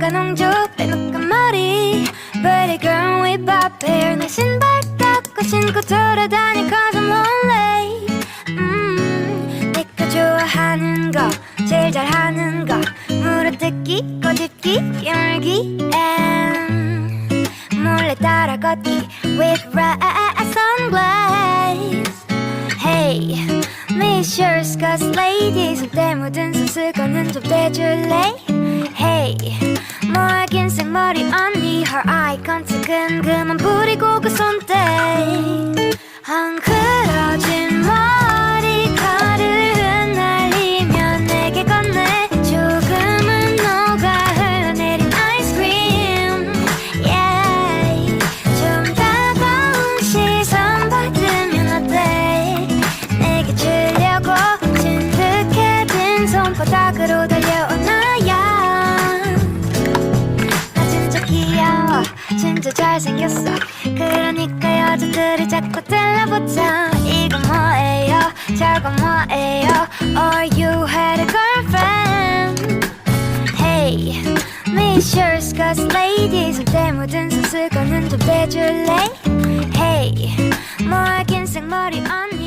농조 빼놓은 머리 Pretty girl with bob hair 내 신발 닦고 신고 돌아다니 cause I'm lonely 내가 좋아하는 거 제일 잘하는 거 물어뜯기 꼬집기 깨물기 and 몰래 따라 걷기 with red sunglasses Hey Miss your skirts lady 손때 묻은 손수건은 좀 떼줄래 Hey 뭐야 긴 생머리 언니 Her eye contact은 그만 부리고 그 손대 헝클어진 머리카락을 흩날리며 내게 건네 조금은 녹아 흘러내린 아이스크림 Yeah 좀 다가온 시선 받으면 어때 내게 주려고 진득해진 손바닥으로 달려오나야 진짜 잘생겼어 그러니까 여자들이 자꾸 들러붙어 이건 뭐예요 저건 뭐예요 Or you had a girlfriend Hey Miss your skirts lady 손때 묻은 손수건은 좀 빼줄래 Hey 뭐야 긴 생머리 언니